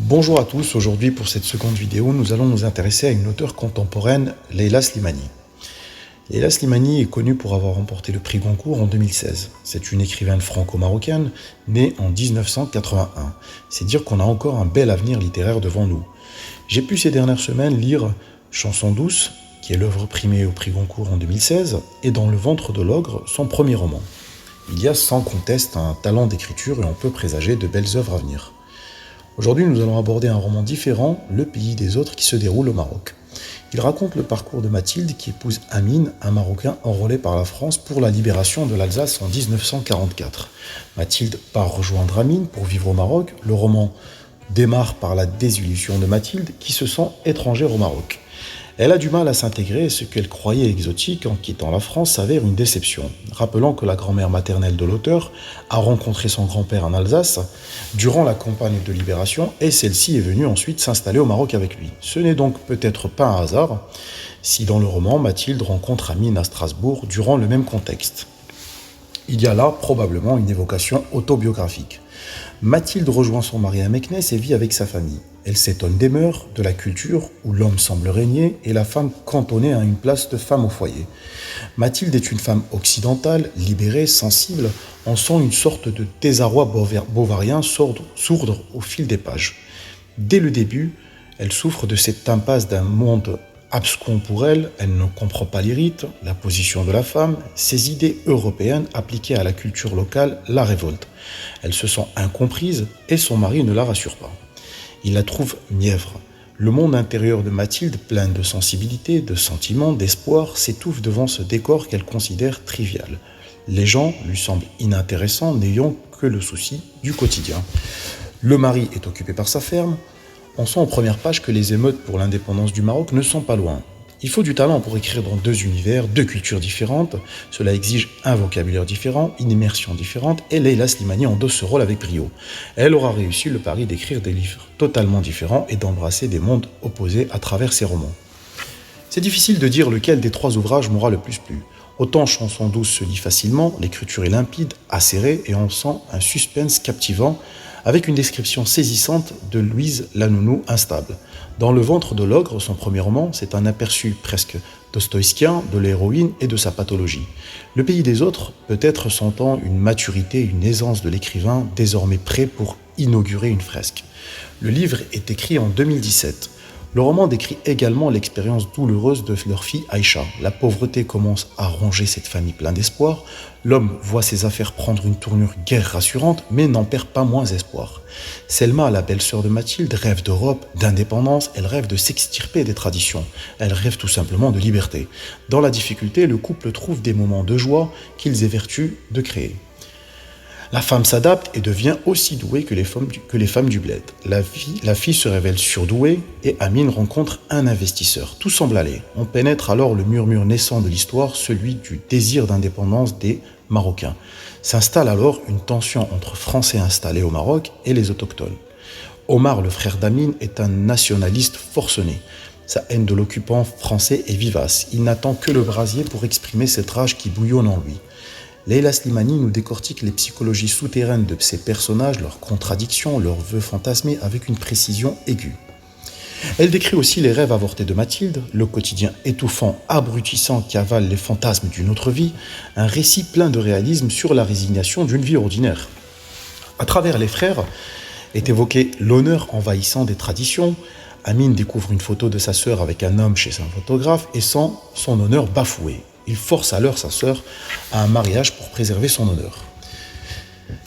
Bonjour à tous, aujourd'hui pour cette seconde vidéo, nous allons nous intéresser à une auteure contemporaine, Leila Slimani. Leila Slimani est connue pour avoir remporté le prix Goncourt en 2016. C'est une écrivaine franco-marocaine née en 1981. C'est dire qu'on a encore un bel avenir littéraire devant nous. J'ai pu ces dernières semaines lire Chanson douce, qui est l'œuvre primée au prix Goncourt en 2016, et Dans le ventre de l'ogre, son premier roman. Il y a sans conteste un talent d'écriture et on peut présager de belles œuvres à venir. Aujourd'hui, nous allons aborder un roman différent, Le pays des autres, qui se déroule au Maroc. Il raconte le parcours de Mathilde qui épouse Amine, un Marocain enrôlé par la France pour la libération de l'Alsace en 1944. Mathilde part rejoindre Amine pour vivre au Maroc. Le roman démarre par la désillusion de Mathilde qui se sent étrangère au Maroc. Elle a du mal à s'intégrer et ce qu'elle croyait exotique en quittant la France s'avère une déception. Rappelant que la grand-mère maternelle de l'auteur a rencontré son grand-père en Alsace durant la campagne de libération et celle-ci est venue ensuite s'installer au Maroc avec lui. Ce n'est donc peut-être pas un hasard si dans le roman Mathilde rencontre Amine à Strasbourg durant le même contexte. Il y a là probablement une évocation autobiographique. Mathilde rejoint son mari à Meknès et vit avec sa famille. Elle s'étonne des mœurs, de la culture, où l'homme semble régner et la femme cantonnée à une place de femme au foyer. Mathilde est une femme occidentale, libérée, sensible, en sent une sorte de désarroi bauvarien sourdre au fil des pages. Dès le début, elle souffre de cette impasse d'un monde abscon pour elle, elle ne comprend pas les rites, la position de la femme, ses idées européennes appliquées à la culture locale la révoltent. Elle se sent incomprise et son mari ne la rassure pas. Il la trouve mièvre. Le monde intérieur de Mathilde, plein de sensibilité, de sentiments, d'espoir, s'étouffe devant ce décor qu'elle considère trivial. Les gens lui semblent inintéressants, n'ayant que le souci du quotidien. Le mari est occupé par sa ferme. On sent en première page que les émeutes pour l'indépendance du Maroc ne sont pas loin. Il faut du talent pour écrire dans deux univers, deux cultures différentes. Cela exige un vocabulaire différent, une immersion différente, et Leila Slimani endosse ce rôle avec brio. Elle aura réussi le pari d'écrire des livres totalement différents et d'embrasser des mondes opposés à travers ses romans. C'est difficile de dire lequel des trois ouvrages m'aura le plus plu. Autant Chanson douce se lit facilement, l'écriture est limpide, acérée, et on sent un suspense captivant, avec une description saisissante de Louise la nounou instable. Dans Le ventre de l'ogre, son premier roman, c'est un aperçu presque dostoïevskien de l'héroïne et de sa pathologie. Le pays des autres, peut-être sentant une maturité, une aisance de l'écrivain, désormais prêt pour inaugurer une fresque. Le livre est écrit en 2017. Le roman décrit également l'expérience douloureuse de leur fille Aïcha. La pauvreté commence à ronger cette famille pleine d'espoir. L'homme voit ses affaires prendre une tournure guère rassurante, mais n'en perd pas moins espoir. Selma, la belle-sœur de Mathilde, rêve d'Europe, d'indépendance, elle rêve de s'extirper des traditions. Elle rêve tout simplement de liberté. Dans la difficulté, le couple trouve des moments de joie qu'ils évertuent de créer. La femme s'adapte et devient aussi douée que les femmes du bled. La fille se révèle surdouée et Amine rencontre un investisseur. Tout semble aller. On pénètre alors le murmure naissant de l'histoire, celui du désir d'indépendance des Marocains. S'installe alors une tension entre Français installés au Maroc et les autochtones. Omar, le frère d'Amine, est un nationaliste forcené. Sa haine de l'occupant français est vivace. Il n'attend que le brasier pour exprimer cette rage qui bouillonne en lui. Leila Slimani nous décortique les psychologies souterraines de ces personnages, leurs contradictions, leurs vœux fantasmés avec une précision aiguë. Elle décrit aussi les rêves avortés de Mathilde, le quotidien étouffant, abrutissant qui avale les fantasmes d'une autre vie, un récit plein de réalisme sur la résignation d'une vie ordinaire. À travers les frères est évoqué l'honneur envahissant des traditions. Amine découvre une photo de sa sœur avec un homme chez un photographe et sent son honneur bafoué. Il force alors sa sœur à un mariage pour préserver son honneur.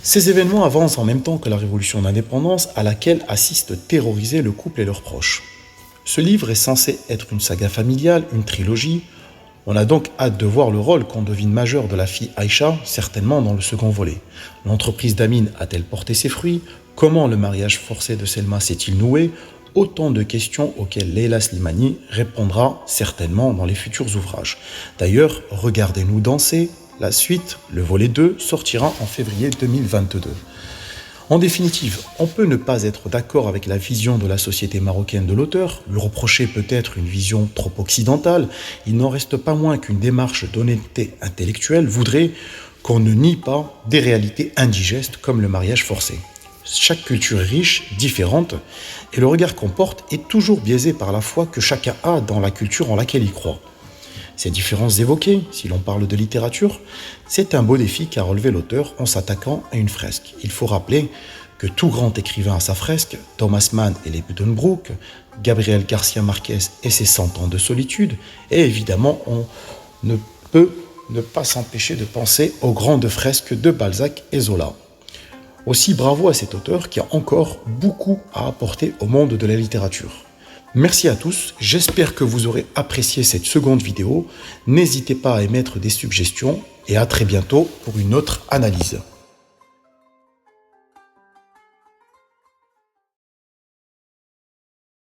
Ces événements avancent en même temps que la révolution d'indépendance à laquelle assistent terrorisés le couple et leurs proches. Ce livre est censé être une saga familiale, une trilogie. On a donc hâte de voir le rôle qu'on devine majeur de la fille Aïcha, certainement dans le second volet. L'entreprise d'Amine a-t-elle porté ses fruits? Comment le mariage forcé de Selma s'est-il noué? Autant de questions auxquelles Leila Slimani répondra certainement dans les futurs ouvrages. D'ailleurs, Regardez-nous danser, la suite, le volet 2, sortira en février 2022. En définitive, on peut ne pas être d'accord avec la vision de la société marocaine de l'auteur, lui reprocher peut-être une vision trop occidentale, il n'en reste pas moins qu'une démarche d'honnêteté intellectuelle voudrait qu'on ne nie pas des réalités indigestes comme le mariage forcé. Chaque culture est riche, différente, et le regard qu'on porte est toujours biaisé par la foi que chacun a dans la culture en laquelle il croit. Ces différences évoquées, si l'on parle de littérature, c'est un beau défi qu'a relevé l'auteur en s'attaquant à une fresque. Il faut rappeler que tout grand écrivain a sa fresque, Thomas Mann et les Buddenbrook, Gabriel Garcia Marquez et ses 100 ans de solitude, et évidemment on ne peut ne pas s'empêcher de penser aux grandes fresques de Balzac et Zola. Aussi bravo à cet auteur qui a encore beaucoup à apporter au monde de la littérature. Merci à tous, j'espère que vous aurez apprécié cette seconde vidéo. N'hésitez pas à émettre des suggestions et à très bientôt pour une autre analyse.